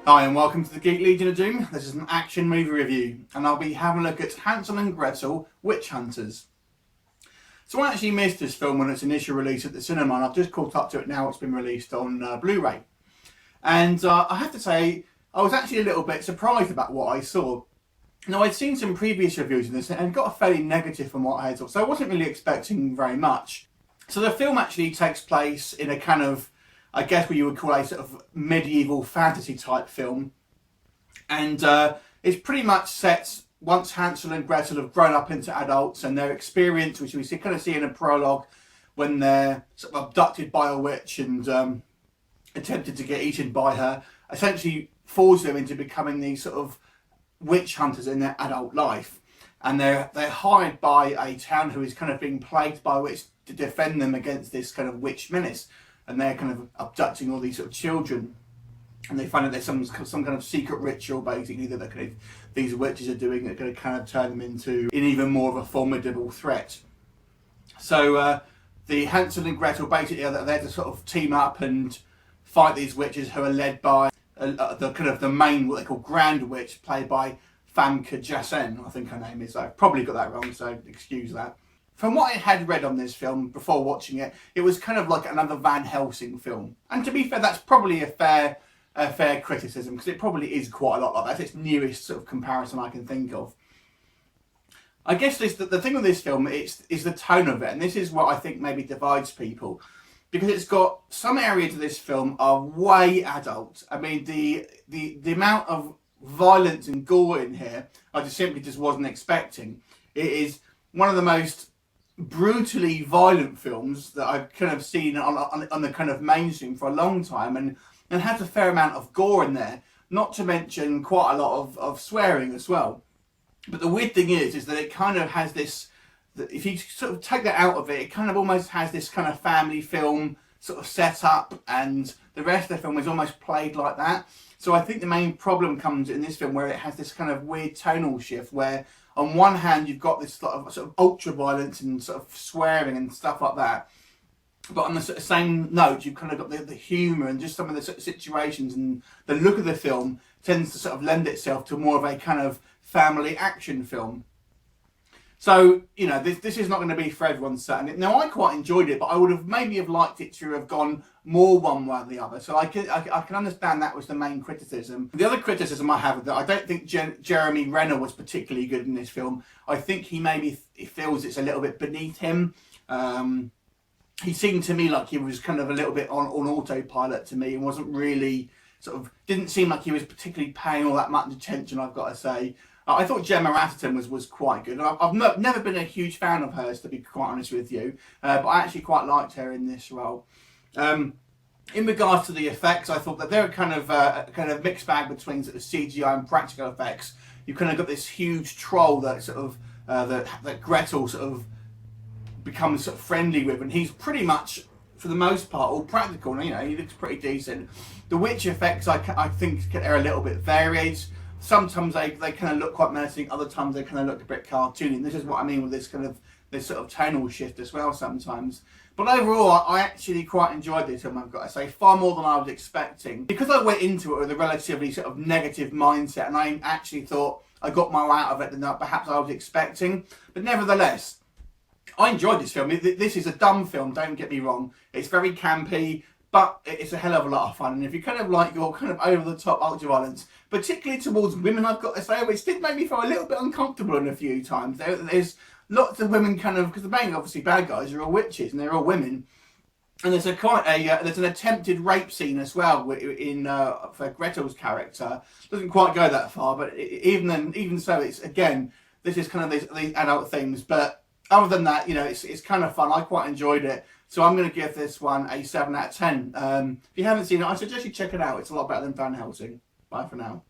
Hi and welcome to the Geek Legion of Doom. This is an action movie review and I'll be having a look at Hansel and Gretel, Witch Hunters. So I actually missed this film when its initial release at the cinema, and I've just caught up to it now. It's been released on Blu-ray. And I have to say, I was actually a little bit surprised about what I saw. Now, I'd seen some previous reviews of this and got a fairly negative from what I had thought, so I wasn't really expecting very much. So the film actually takes place in a kind of, I guess what you would call a sort of medieval fantasy type film. And it's pretty much set once Hansel and Gretel have grown up into adults, and their experience, which we kind of see in a prologue, when they're sort of abducted by a witch and attempted to get eaten by her, essentially force them into becoming these sort of witch hunters in their adult life. And they're hired by a town who is kind of being plagued by a witch to defend them against this kind of witch menace. And they're kind of abducting all these sort of children. And they find that there's some kind of secret ritual, basically, that these witches are doing that are going to kind of turn them into even more of a formidable threat. So the Hansel and Gretel basically are there to sort of team up and fight these witches, who are led by the main, what they call Grand Witch, played by Famke Janssen, I think her name is. I've probably got that wrong, so excuse that. From what I had read on this film before watching it, it was kind of like another Van Helsing film. And to be fair, that's probably a fair criticism, because it probably is quite a lot like that. It's its nearest sort of comparison I can think of. I guess the thing with this film is the tone of it, and this is what I think maybe divides people, because it's got some areas of this film are way adult. I mean, the amount of violence and gore in here, I simply wasn't expecting. It is one of the most brutally violent films that I've kind of seen on the kind of mainstream for a long time, and has a fair amount of gore in there, not to mention quite a lot of swearing as well. But the weird thing is that it kind of has this, if you sort of take that out of it, it kind of almost has this kind of family film sort of setup, and the rest of the film is almost played like that. So I think the main problem comes in this film, where it has this kind of weird tonal shift, where on one hand you've got this sort of ultra violence and sort of swearing and stuff like that, but on the sort of same note you've kind of got the humour and just some of the sort of situations, and the look of the film tends to sort of lend itself to more of a kind of family action film. So, you know, this is not going to be for everyone, certainly. Now, I quite enjoyed it, but I would have maybe liked it to have gone more one way or the other. So I can understand that was the main criticism. The other criticism I have is that I don't think Jeremy Renner was particularly good in this film. I think he feels it's a little bit beneath him. He seemed to me like he was kind of a little bit on autopilot to me, and wasn't really didn't seem like he was particularly paying all that much attention, I've got to say. I thought Gemma Atherton was quite good. I've never been a huge fan of hers, to be quite honest with you, but I actually quite liked her in this role. In regards to the effects, I thought that they're kind of a mixed bag between sort of CGI and practical effects. You've kind of got this huge troll that that Gretel sort of becomes sort of friendly with, and he's pretty much, for the most part, all practical. You know, he looks pretty decent. The witch effects, I think, are a little bit varied. Sometimes they kind of look quite menacing, other times they kind of look a bit cartoony. And this is what I mean with this sort of tonal shift as well sometimes. But overall, I actually quite enjoyed this film, I've got to say, far more than I was expecting. Because I went into it with a relatively sort of negative mindset, and I actually thought I got more out of it than perhaps I was expecting. But nevertheless, I enjoyed this film. This is a dumb film, don't get me wrong. It's very campy, but it's a hell of a lot of fun. And if you kind of like your kind of over-the-top ultra-violence, particularly towards women, I've got to say, which did make me feel a little bit uncomfortable in a few times. There's lots of women kind of, because the main, obviously, bad guys are all witches, and they're all women. And there's there's an attempted rape scene as well for Gretel's character. Doesn't quite go that far, but even so, it's, again, this is kind of these adult things. But other than that, you know, it's kind of fun. I quite enjoyed it. So I'm going to give this one a 7 out of 10. If you haven't seen it, I suggest you check it out. It's a lot better than Van Helsing. Bye for now.